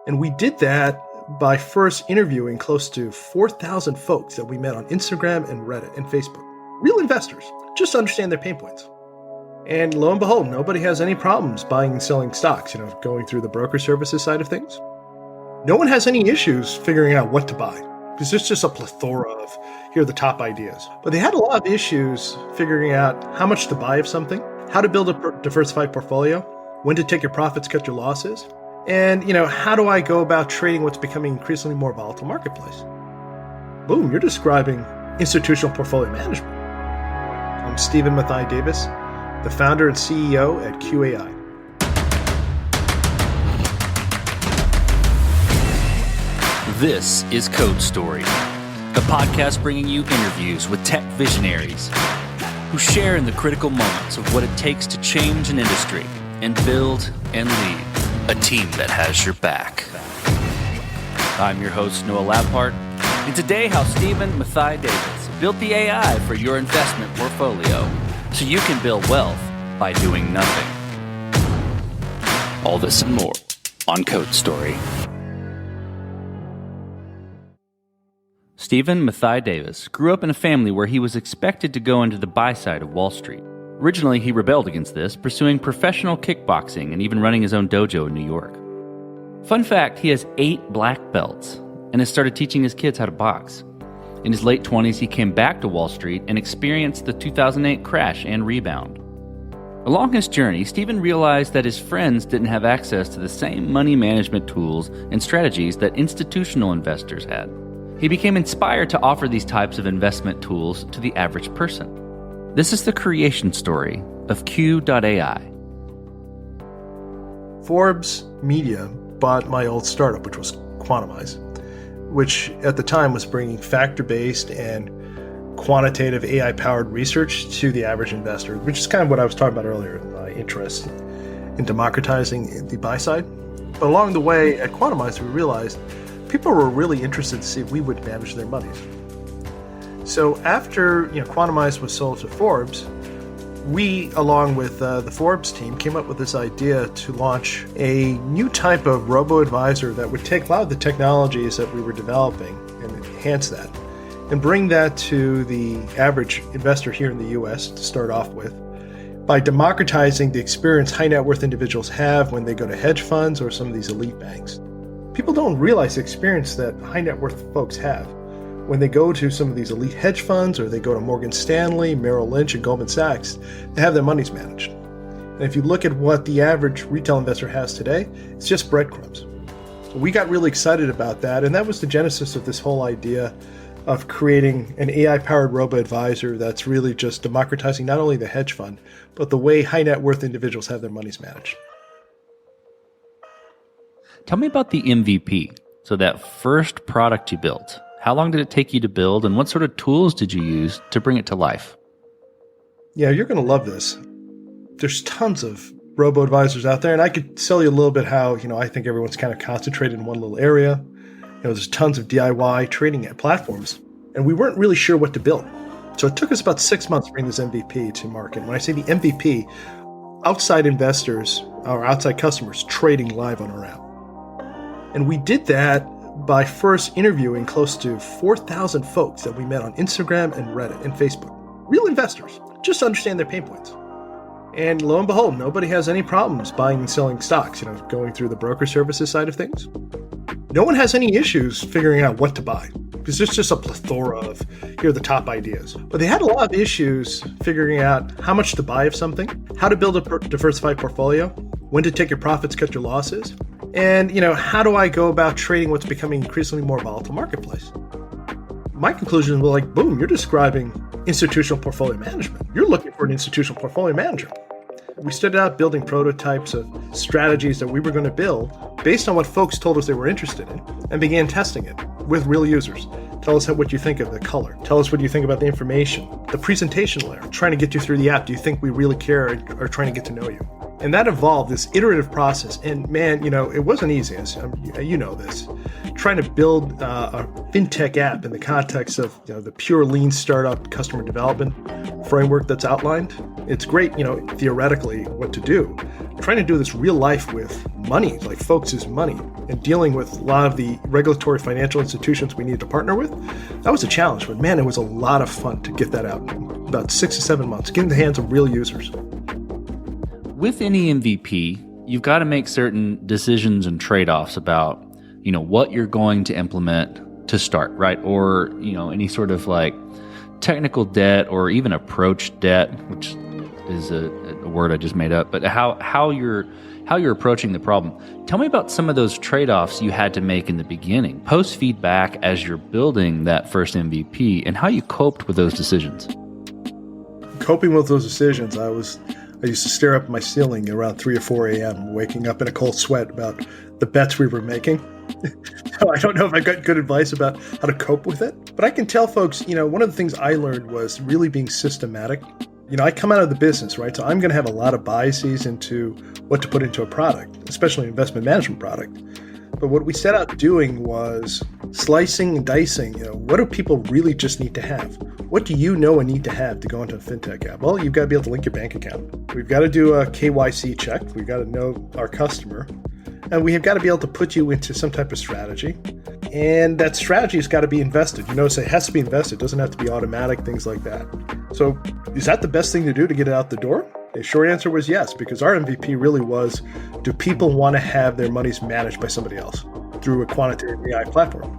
And we did that by first interviewing close to 4,000 folks that we met on Instagram and Reddit and Facebook. Real investors, just to understand their pain points. And lo and behold, nobody has any problems buying and selling stocks, going through the broker services side of things. No one has any issues figuring out what to buy, because there's just a plethora of, here are the top ideas. But they had a lot of issues figuring out how much to buy of something, how to build a diversified portfolio, when to take your profits, cut your losses, and, how do I go about trading what's becoming increasingly more volatile marketplace? Boom, you're describing institutional portfolio management. I'm Stephen Mathai-Davis, the founder and CEO at QAI. This is Code Story, the podcast bringing you interviews with tech visionaries who share in the critical moments of what it takes to change an industry and build and lead a team that has your back. I'm your host, Noah Lappart, and today how Stephen Mathai-Davis built the AI for your investment portfolio so you can build wealth by doing nothing. All this and more on Code Story. Stephen Mathai-Davis grew up in a family where he was expected to go into the buy side of Wall Street. Originally, he rebelled against this, pursuing professional kickboxing and even running his own dojo in New York. Fun fact, he has 8 black belts and has started teaching his kids how to box. In his late 20s, he came back to Wall Street and experienced the 2008 crash and rebound. Along his journey, Stephen realized that his friends didn't have access to the same money management tools and strategies that institutional investors had. He became inspired to offer these types of investment tools to the average person. This is the creation story of Q.AI. Forbes Media bought my old startup, which was Quantumize, which at the time was bringing factor-based and quantitative AI-powered research to the average investor, which is kind of what I was talking about earlier, my interest in democratizing the buy side. But along the way at Quantumize, we realized people were really interested to see if we would manage their monies. So after Quantumize was sold to Forbes, we, along with the Forbes team, came up with this idea to launch a new type of robo-advisor that would take a lot of the technologies that we were developing and enhance that, and bring that to the average investor here in the US to start off with, by democratizing the experience high net worth individuals have when they go to hedge funds or some of these elite banks. People don't realize the experience that high net worth folks have when they go to some of these elite hedge funds, or they go to Morgan Stanley, Merrill Lynch, and Goldman Sachs. They have their monies managed. And if you look at what the average retail investor has today, it's just breadcrumbs. So we got really excited about that, and that was the genesis of this whole idea of creating an AI-powered robo-advisor that's really just democratizing not only the hedge fund, but the way high net worth individuals have their monies managed. Tell me about the MVP, so that first product you built. How long did it take you to build, and what sort of tools did you use to bring it to life? Yeah, you're going to love this. There's tons of robo-advisors out there, and I could tell you a little bit how, I think everyone's kind of concentrated in one little area. There's tons of DIY trading platforms, and we weren't really sure what to build. So it took us about 6 months to bring this MVP to market. When I say the MVP, outside investors or outside customers trading live on our app. And we did that by first interviewing close to 4,000 folks that we met on Instagram and Reddit and Facebook. Real investors, just to understand their pain points. And lo and behold, nobody has any problems buying and selling stocks, going through the broker services side of things. No one has any issues figuring out what to buy, because there's just a plethora of, here are the top ideas. But they had a lot of issues figuring out how much to buy of something, how to build a diversified portfolio, when to take your profits, cut your losses, and, how do I go about trading what's becoming increasingly more volatile marketplace? My conclusion was boom, you're describing institutional portfolio management. You're looking for an institutional portfolio manager. We started out building prototypes of strategies that we were going to build based on what folks told us they were interested in, and began testing it with real users. Tell us what you think of the color. Tell us what you think about the information, the presentation layer, trying to get you through the app. Do you think we really care or are trying to get to know you? And that evolved this iterative process. And man, it wasn't easy. You know this. Trying to build a fintech app in the context of the pure lean startup customer development framework that's outlined. It's great, theoretically what to do. Trying to do this real life with money, like folks' money, and dealing with a lot of the regulatory financial institutions we need to partner with, that was a challenge. But man, it was a lot of fun to get that out in about 6 to 7 months, get in the hands of real users. With any MVP, you've got to make certain decisions and trade-offs about, what you're going to implement to start, right? Or, any sort of like technical debt or even approach debt, which is a word I just made up, but how you're approaching the problem. Tell me about some of those trade-offs you had to make in the beginning, post feedback as you're building that first MVP, and how you coped with those decisions. Coping with those decisions, I used to stare up at my ceiling around 3 or 4 a.m., waking up in a cold sweat about the bets we were making. So I don't know if I got good advice about how to cope with it, but I can tell folks, one of the things I learned was really being systematic. I come out of the business, right? So I'm going to have a lot of biases into what to put into a product, especially an investment management product. But what we set out doing was slicing and dicing, what do people really just need to have? What do you know and need to have to go into a fintech app? Well, you've got to be able to link your bank account. We've got to do a KYC check. We've got to know our customer. And we have got to be able to put you into some type of strategy. And that strategy has got to be invested. So it has to be invested. It doesn't have to be automatic, things like that. So is that the best thing to do to get it out the door? The short answer was yes, because our MVP really was, do people want to have their monies managed by somebody else through a quantitative AI platform?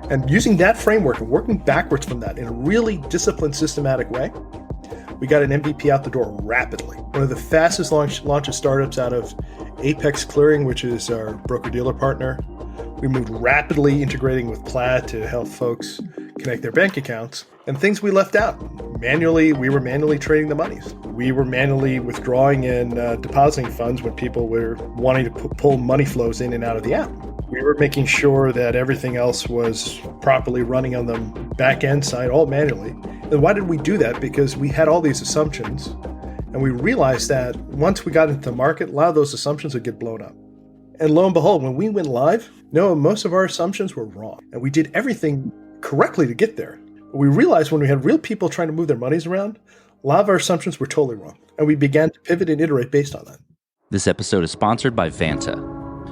And using that framework and working backwards from that in a really disciplined, systematic way, we got an MVP out the door rapidly. One of the fastest launch of startups out of Apex Clearing, which is our broker-dealer partner. We moved rapidly integrating with Plaid to help folks connect their bank accounts. And things we left out. We were manually trading the monies. We were manually withdrawing and depositing funds when people were wanting to pull money flows in and out of the app. We were making sure that everything else was properly running on the back end side, all manually. And why did we do that? Because we had all these assumptions, and we realized that once we got into the market, a lot of those assumptions would get blown up. And lo and behold, when we went live, most of our assumptions were wrong. And we did everything correctly to get there. But we realized when we had real people trying to move their monies around, a lot of our assumptions were totally wrong. And we began to pivot and iterate based on that. This episode is sponsored by Vanta.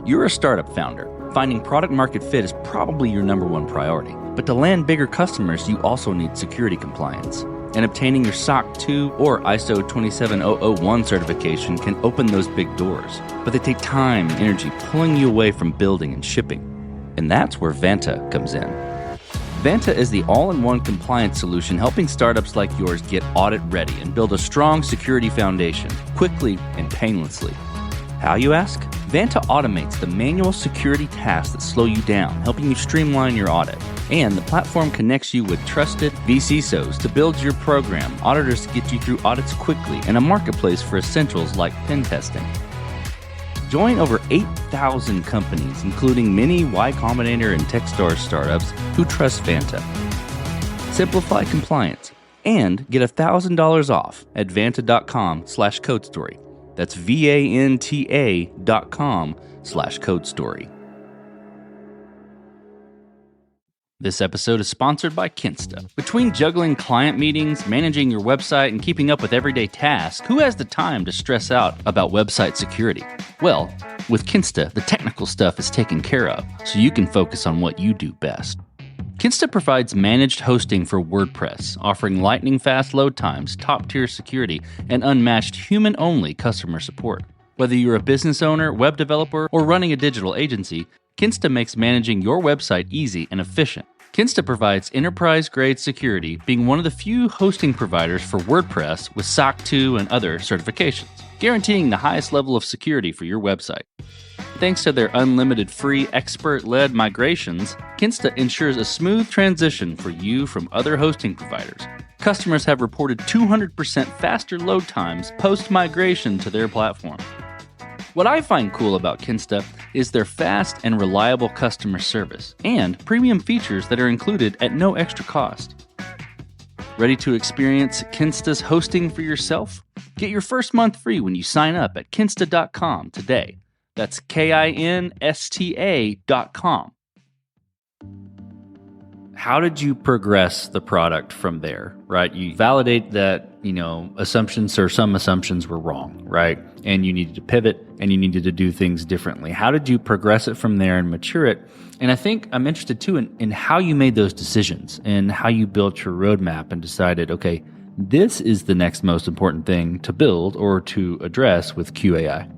You're a startup founder. Finding product market fit is probably your number one priority. But to land bigger customers, you also need security compliance. And obtaining your SOC 2 or ISO 27001 certification can open those big doors. But they take time and energy pulling you away from building and shipping. And that's where Vanta comes in. Vanta is the all-in-one compliance solution helping startups like yours get audit ready and build a strong security foundation quickly and painlessly. How, you ask? Vanta automates the manual security tasks that slow you down, helping you streamline your audit. And the platform connects you with trusted VCSOs to build your program, auditors to get you through audits quickly, and a marketplace for essentials like pen testing. Join over 8,000 companies, including many Y Combinator and Techstars startups who trust Vanta. Simplify compliance and get $1,000 off at vanta.com/codestory. That's VANTA.com/codestory. This episode is sponsored by Kinsta. Between juggling client meetings, managing your website, and keeping up with everyday tasks, who has the time to stress out about website security? Well, with Kinsta, the technical stuff is taken care of, so you can focus on what you do best. Kinsta provides managed hosting for WordPress, offering lightning-fast load times, top-tier security, and unmatched human-only customer support. Whether you're a business owner, web developer, or running a digital agency, Kinsta makes managing your website easy and efficient. Kinsta provides enterprise-grade security, being one of the few hosting providers for WordPress with SOC 2 and other certifications, guaranteeing the highest level of security for your website. Thanks to their unlimited free expert-led migrations, Kinsta ensures a smooth transition for you from other hosting providers. Customers have reported 200% faster load times post-migration to their platform. What I find cool about Kinsta is their fast and reliable customer service and premium features that are included at no extra cost. Ready to experience Kinsta's hosting for yourself? Get your first month free when you sign up at kinsta.com today. That's KINSTA.com. How did you progress the product from there, right? You validate that, assumptions or some assumptions were wrong, right? And you needed to pivot and you needed to do things differently. How did you progress it from there and mature it? And I think I'm interested too in how you made those decisions and how you built your roadmap and decided, okay, this is the next most important thing to build or to address with QAI.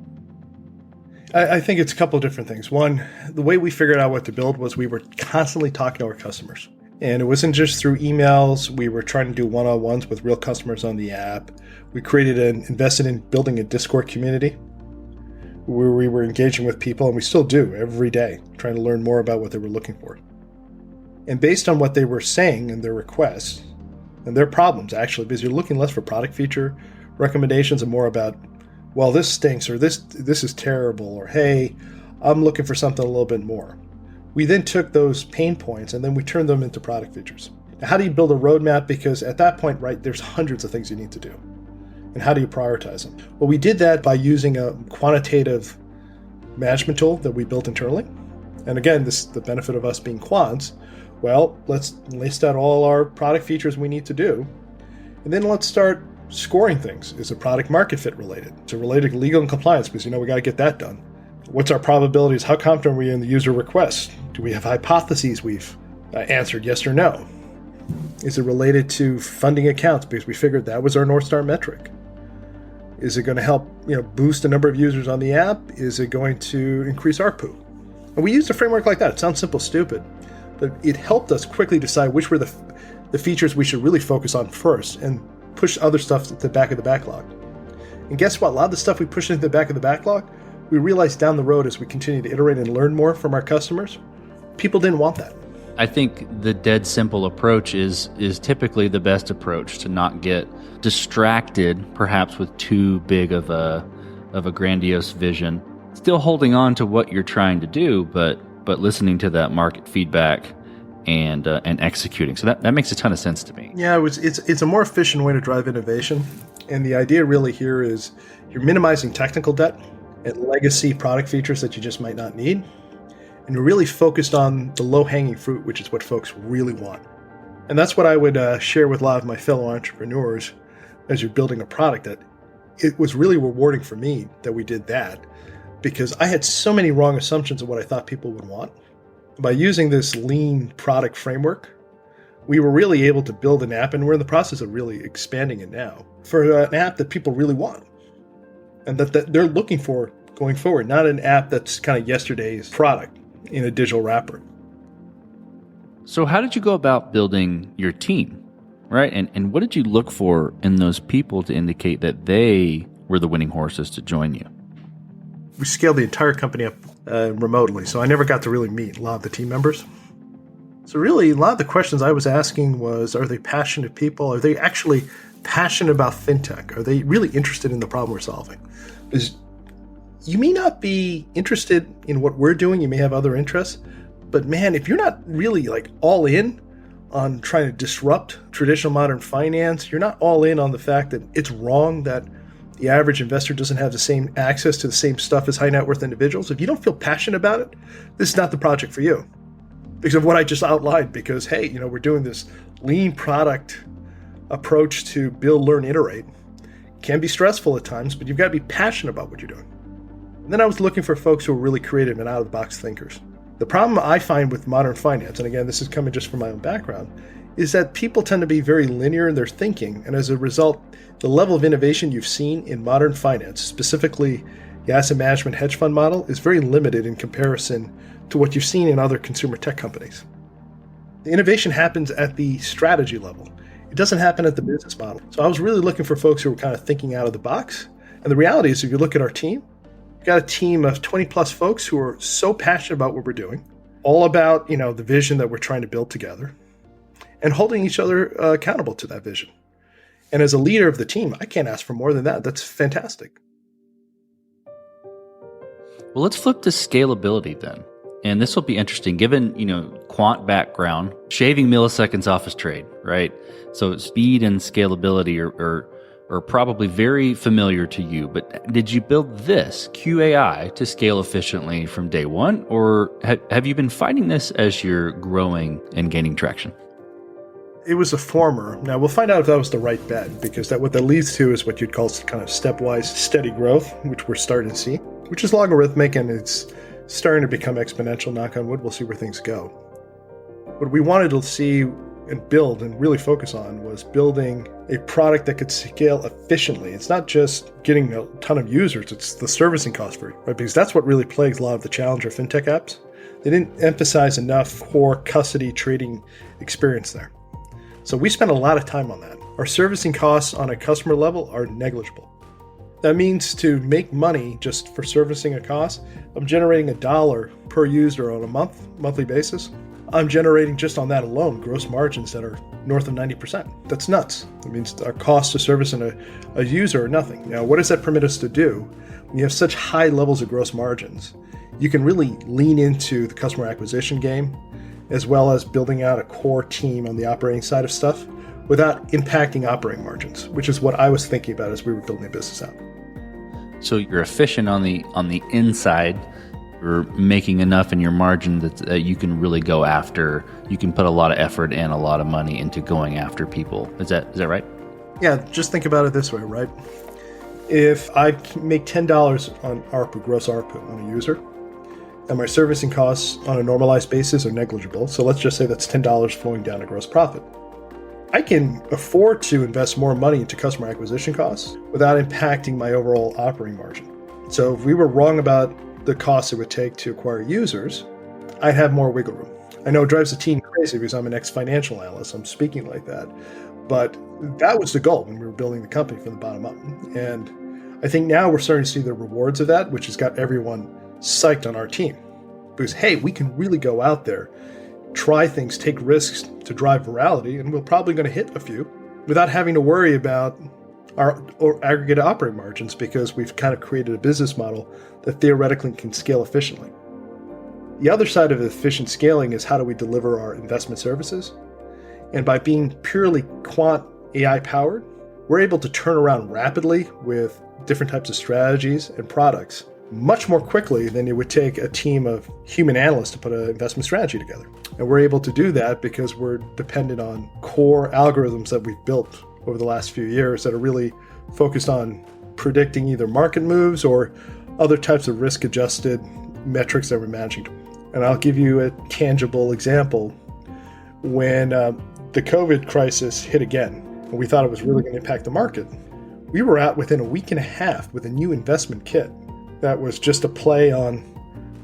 I think it's a couple of different things. One, the way we figured out what to build was we were constantly talking to our customers. And it wasn't just through emails. We were trying to do one-on-ones with real customers on the app. We invested in building a Discord community where we were engaging with people, and we still do every day, trying to learn more about what they were looking for. And based on what they were saying and their requests and their problems, actually, because you're looking less for product feature recommendations and more about, well, this stinks, or this is terrible, or hey, I'm looking for something a little bit more. We then took those pain points and then we turned them into product features. Now, how do you build a roadmap? Because at that point, right, there's hundreds of things you need to do. And how do you prioritize them? Well, we did that by using a quantitative management tool that we built internally. And again, this is the benefit of us being quants. Well, let's list out all our product features we need to do. And then let's start scoring things. Is the product market fit related? Is it related to legal and compliance? Because, we got to get that done. What's our probabilities? How confident are we in the user requests? Do we have hypotheses we've answered yes or no? Is it related to funding accounts? Because we figured that was our North Star metric. Is it going to help, boost the number of users on the app? Is it going to increase ARPU? And we used a framework like that. It sounds simple, stupid, but it helped us quickly decide which were the features we should really focus on first and push other stuff to the back of the backlog. And guess what? A lot of the stuff we pushed into the back of the backlog, we realized down the road as we continue to iterate and learn more from our customers, people didn't want that. I think the dead simple approach is typically the best approach to not get distracted, perhaps with too big of a grandiose vision. Still holding on to what you're trying to do, but listening to that market feedback and executing. So that makes a ton of sense to me. Yeah, it's a more efficient way to drive innovation. And the idea really here is you're minimizing technical debt and legacy product features that you just might not need. And you're really focused on the low-hanging fruit, which is what folks really want. And that's what I would share with a lot of my fellow entrepreneurs as you're building a product, that it was really rewarding for me that we did that, because I had so many wrong assumptions of what I thought people would want. By using this lean product framework, we were really able to build an app, and we're in the process of really expanding it now, for an app that people really want and that they're looking for going forward, not an app that's kind of yesterday's product in a digital wrapper. So how did you go about building your team, right? And what did you look for in those people to indicate that they were the winning horses to join you? We scaled the entire company up remotely, so I never got to really meet a lot of the team members. So really, a lot of the questions I was asking was, are they passionate people? Are they actually passionate about fintech? Are they really interested in the problem we're solving? Because you may not be interested in what we're doing, you may have other interests, but man, if you're not really all in on trying to disrupt traditional modern finance, you're not all in on the fact that it's wrong that the average investor doesn't have the same access to the same stuff as high net worth individuals. If you don't feel passionate about it, this is not the project for you. Because of what I just outlined, because hey, we're doing this lean product approach to build, learn, iterate. It can be stressful at times, but you've got to be passionate about what you're doing. And then I was looking for folks who are really creative and out-of-the-box thinkers. The problem I find with modern finance, and again, this is coming just from my own background, is that people tend to be very linear in their thinking, and as a result, the level of innovation you've seen in modern finance, specifically the asset management hedge fund model, is very limited in comparison to what you've seen in other consumer tech companies. The innovation happens at the strategy level. It doesn't happen at the business model. So I was really looking for folks who were kind of thinking out of the box. And the reality is, if you look at our team, we've got a team of 20 plus folks who are so passionate about what we're doing, all about, the vision that we're trying to build together, and holding each other accountable to that vision. And as a leader of the team, I can't ask for more than that. That's fantastic. Well, let's flip to scalability then. And this will be interesting given, quant background, shaving milliseconds off his trade, right? So speed and scalability are probably very familiar to you. But did you build this QAI to scale efficiently from day one? Or have you been finding this as you're growing and gaining traction? It was a former. Now, we'll find out if that was the right bet, because what that leads to is what you'd call kind of stepwise steady growth, which we're starting to see, which is logarithmic, and it's starting to become exponential, knock on wood. We'll see where things go. What we wanted to see and build and really focus on was building a product that could scale efficiently. It's not just getting a ton of users, it's the servicing cost for it, right? Because that's what really plagues a lot of the challenger fintech apps. They didn't emphasize enough core custody trading experience there. So we spent a lot of time on that. Our servicing costs on a customer level are negligible. That means to make money just for servicing a cost, I'm generating $1 per user on a monthly basis. I'm generating just on that alone gross margins that are north of 90%. That's nuts. That means our cost to servicing a user are nothing. Now, what does that permit us to do? When you have such high levels of gross margins, you can really lean into the customer acquisition game, as well as building out a core team on the operating side of stuff without impacting operating margins, which is what I was thinking about as we were building the business out. So you're efficient on the inside. You're making enough in your margin that you can really go after. You can put a lot of effort and a lot of money into going after people. Is that right? Yeah, just think about it this way, right? If I make $10 on ARPU, gross ARPU on a user, and my servicing costs on a normalized basis are negligible, so let's just say that's $10 flowing down to gross profit, I can afford to invest more money into customer acquisition costs without impacting my overall operating margin. So if we were wrong about the costs it would take to acquire users, I'd have more wiggle room. I know it drives the team crazy because I'm an ex-financial analyst, I'm speaking like that, but that was the goal when we were building the company from the bottom up. And I think now we're starting to see the rewards of that, which has got everyone psyched on our team. Because, hey, we can really go out there, try things, take risks to drive virality, and we're probably going to hit a few without having to worry about our aggregate operating margins, because we've kind of created a business model that theoretically can scale efficiently. The other side of efficient scaling is how do we deliver our investment services? And by being purely quant AI powered, we're able to turn around rapidly with different types of strategies and products much more quickly than it would take a team of human analysts to put an investment strategy together. And we're able to do that because we're dependent on core algorithms that we've built over the last few years that are really focused on predicting either market moves or other types of risk-adjusted metrics that we're managing. And I'll give you a tangible example. When the COVID crisis hit again, and we thought it was really going to impact the market, we were out within a week and a half with a new investment kit that was just a play on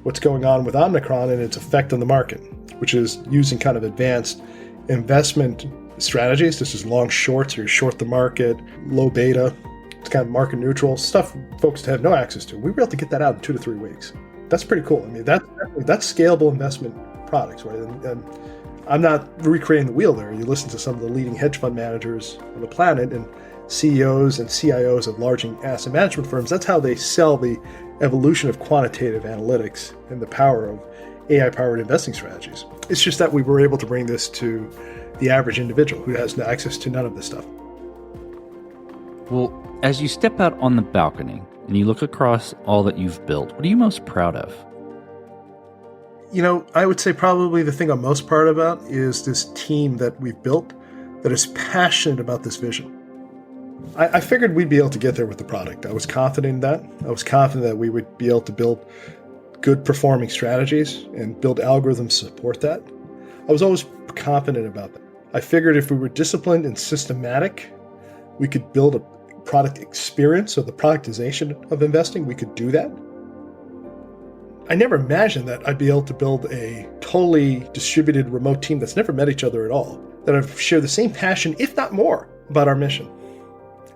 what's going on with Omicron and its effect on the market, which is using kind of advanced investment strategies. This is long shorts, or you short the market, low beta. It's kind of market neutral stuff folks have no access to. We were able to get that out in 2 to 3 weeks. That's pretty cool. I mean, that's scalable investment products, right? And I'm not recreating the wheel there. You listen to some of the leading hedge fund managers on the planet and CEOs and CIOs of large asset management firms. That's how they sell the evolution of quantitative analytics and the power of AI-powered investing strategies. It's just that we were able to bring this to the average individual who has access to none of this stuff. Well, as you step out on the balcony and you look across all that you've built, what are you most proud of? I would say probably the thing I'm most proud about is this team that we've built that is passionate about this vision. I figured we'd be able to get there with the product. I was confident in that. I was confident that we would be able to build good performing strategies and build algorithms to support that. I was always confident about that. I figured if we were disciplined and systematic, we could build a product experience, so the productization of investing, we could do that. I never imagined that I'd be able to build a totally distributed remote team that's never met each other at all, that have shared the same passion, if not more, about our mission.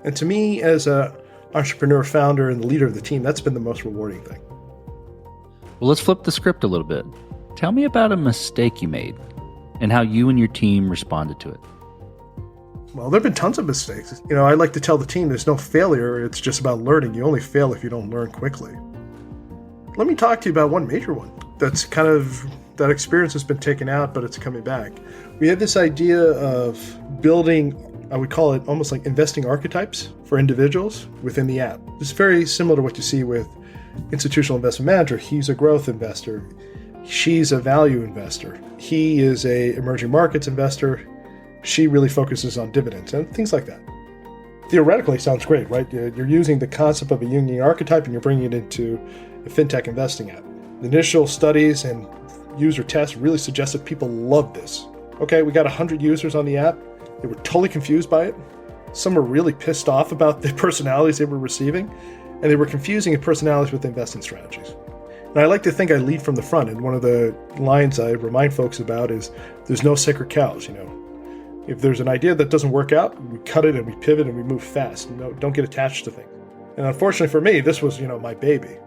And to me, as an entrepreneur, founder, and the leader of the team, that's been the most rewarding thing. Well, let's flip the script a little bit. Tell me about a mistake you made and how you and your team responded to it. Well, there have been tons of mistakes. I like to tell the team there's no failure. It's just about learning. You only fail if you don't learn quickly. Let me talk to you about one major one. that's kind of, that experience has been taken out, but it's coming back. We have this idea of building, I would call it almost like investing archetypes for individuals within the app. It's very similar to what you see with institutional investment manager. He's a growth investor. She's a value investor. He is a emerging markets investor. She really focuses on dividends and things like that. Theoretically, sounds great, right? You're using the concept of a Jungian archetype and you're bringing it into a fintech investing app. The initial studies and user tests really suggested people love this. Okay, we got 100 users on the app. They were totally confused by it. Some were really pissed off about the personalities they were receiving, and they were confusing personalities with investing strategies. And I like to think I lead from the front, and one of the lines I remind folks about is there's no sacred cows, If there's an idea that doesn't work out, we cut it and we pivot and we move fast. Don't get attached to things. And unfortunately for me, this was, my baby.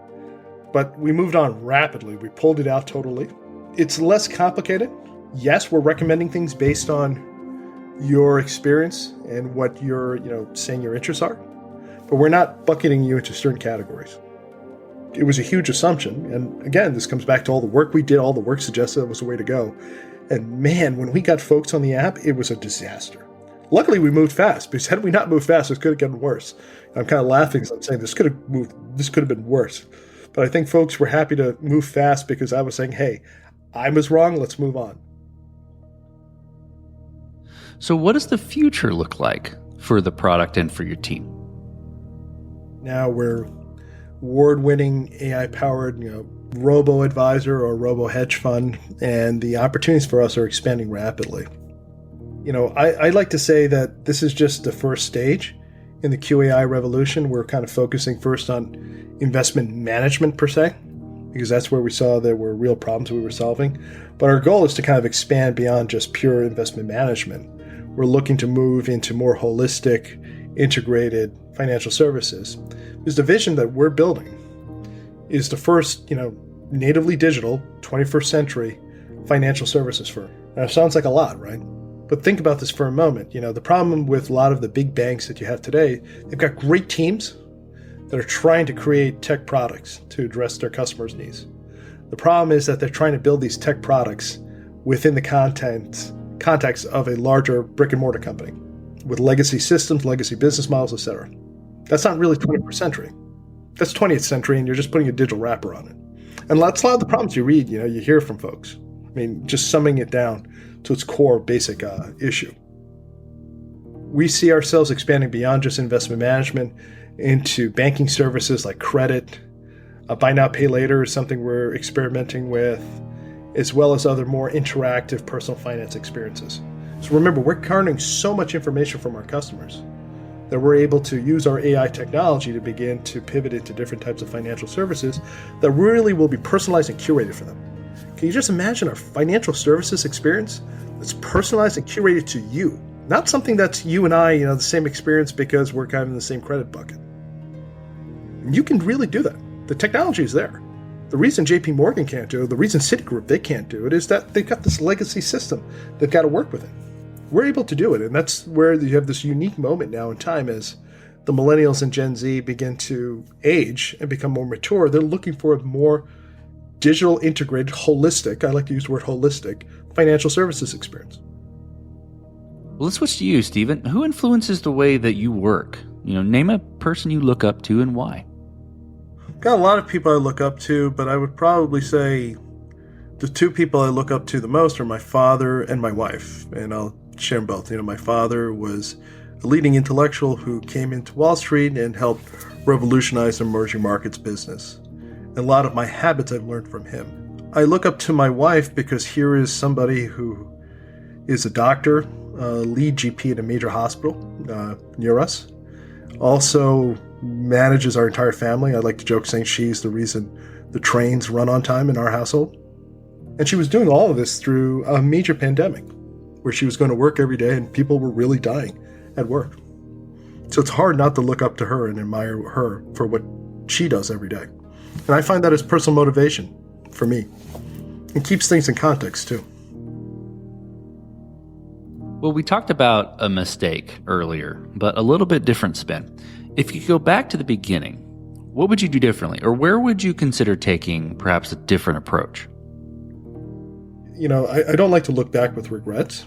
But we moved on rapidly. We pulled it out totally. It's less complicated. Yes, we're recommending things based on your experience and what you're, saying your interests are. But we're not bucketing you into certain categories. It was a huge assumption. And again, this comes back to all the work we did. All the work suggested that was the way to go. And man, when we got folks on the app, it was a disaster. Luckily, we moved fast, because had we not moved fast, this could have gotten worse. I'm kind of laughing because I'm saying this could have been worse. But I think folks were happy to move fast because I was saying, hey, I was wrong, let's move on. So what does the future look like for the product and for your team? Now we're award-winning AI-powered, robo-advisor or robo-hedge fund, and the opportunities for us are expanding rapidly. I like to say that this is just the first stage in the QAI revolution. We're kind of focusing first on investment management per se, because that's where we saw there were real problems we were solving. But our goal is to kind of expand beyond just pure investment management. We're looking to move into more holistic, integrated financial services. Because the vision that we're building is the first, natively digital, 21st century financial services firm. Now, it sounds like a lot, right? But think about this for a moment. The problem with a lot of the big banks that you have today, they've got great teams that are trying to create tech products to address their customers' needs. The problem is that they're trying to build these tech products within the context of a larger brick and mortar company with legacy systems, legacy business models, etc. That's not really 21st century. That's 20th century, and you're just putting a digital wrapper on it. And that's a lot of the problems you read, you hear from folks. Just summing it down to its core basic issue. We see ourselves expanding beyond just investment management into banking services like credit, buy now, pay later is something we're experimenting with, as well as other more interactive personal finance experiences. So remember, we're garnering so much information from our customers that we're able to use our AI technology to begin to pivot into different types of financial services that really will be personalized and curated for them. Can you just imagine our financial services experience that's personalized and curated to you? Not something that's you and I, the same experience because we're kind of in the same credit bucket. And you can really do that. The technology is there. The reason JP Morgan can't do it, the reason Citigroup, they can't do it, is that they've got this legacy system. They've got to work with it. We're able to do it, and that's where you have this unique moment now in time as the millennials and Gen Z begin to age and become more mature. They're looking for a more digital, integrated, holistic, I like to use the word holistic, financial services experience. Well, let's switch to you, Stephen. Who influences the way that you work? Name a person you look up to and why. Got a lot of people I look up to, but I would probably say the two people I look up to the most are my father and my wife, and I'll share them both. My father was a leading intellectual who came into Wall Street and helped revolutionize the emerging markets business. And a lot of my habits I've learned from him. I look up to my wife because here is somebody who is a doctor, lead GP at a major hospital near us. Also manages our entire family. I like to joke saying she's the reason the trains run on time in our household. And she was doing all of this through a major pandemic where she was going to work every day and people were really dying at work. So it's hard not to look up to her and admire her for what she does every day. And I find that as personal motivation for me. It keeps things in context too. Well, we talked about a mistake earlier, but a little bit different spin. If you go back to the beginning, what would you do differently? Or where would you consider taking perhaps a different approach? I don't like to look back with regrets.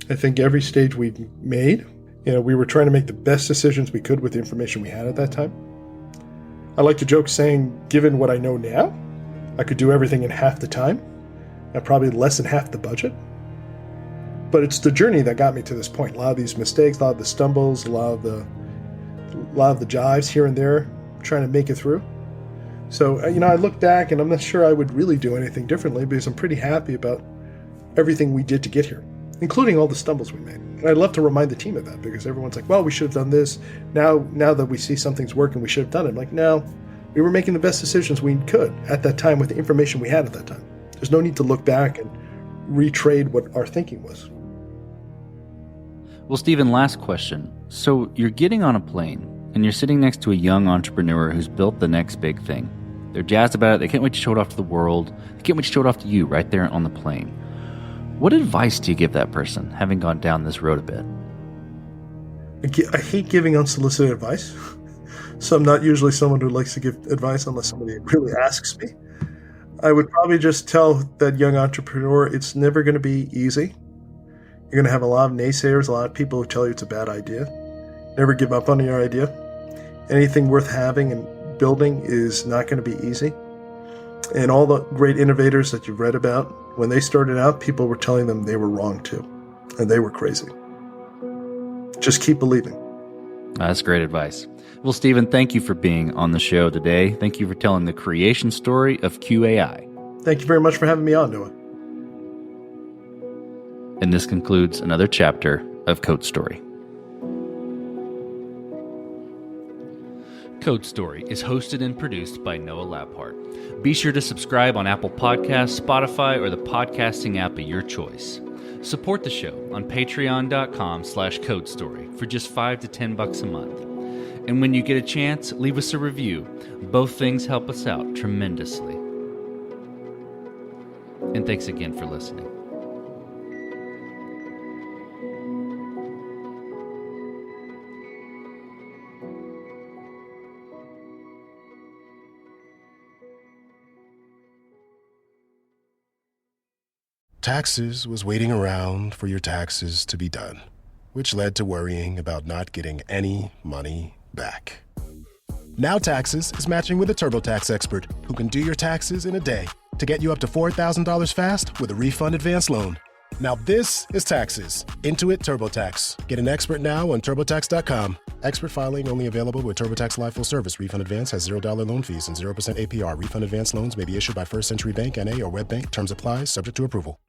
I think every stage we've made, we were trying to make the best decisions we could with the information we had at that time. I like to joke saying, given what I know now, I could do everything in half the time at probably less than half the budget. But it's the journey that got me to this point. A lot of these mistakes, a lot of the stumbles, a lot of the jives here and there, trying to make it through. So, I look back and I'm not sure I would really do anything differently because I'm pretty happy about everything we did to get here, including all the stumbles we made. And I'd love to remind the team of that because everyone's like, well, we should have done this. Now that we see something's working, we should have done it. I'm like, no, we were making the best decisions we could at that time with the information we had at that time. There's no need to look back and retrade what our thinking was. Well, Stephen, last question. So you're getting on a plane and you're sitting next to a young entrepreneur who's built the next big thing. They're jazzed about it. They can't wait to show it off to the world. They can't wait to show it off to you right there on the plane. What advice do you give that person, having gone down this road a bit? I hate giving unsolicited advice. So I'm not usually someone who likes to give advice unless somebody really asks me. I would probably just tell that young entrepreneur it's never going to be easy. You're going to have a lot of naysayers, a lot of people who tell you it's a bad idea. Never give up on your idea. Anything worth having and building is not going to be easy. And all the great innovators that you've read about, when they started out, people were telling them they were wrong too. And they were crazy. Just keep believing. That's great advice. Well, Stephen, thank you for being on the show today. Thank you for telling the creation story of QAI. Thank you very much for having me on, Noah. And this concludes another chapter of Code Story. Code Story is hosted and produced by Noah Labhart. Be sure to subscribe on Apple Podcasts, Spotify, or the podcasting app of your choice. Support the show on patreon.com/codestory for just $5 to $10 a month. And when you get a chance, leave us a review. Both things help us out tremendously. And thanks again for listening. Taxes was waiting around for your taxes to be done, which led to worrying about not getting any money back. Now Taxes is matching with a TurboTax expert who can do your taxes in a day to get you up to $4,000 fast with a refund advance loan. Now this is Taxes. Intuit TurboTax. Get an expert now on TurboTax.com. Expert filing only available with TurboTax Live Full Service. Refund advance has $0 loan fees and 0% APR. Refund advance loans may be issued by First Century Bank, N.A. or WebBank. Terms apply. Subject to approval.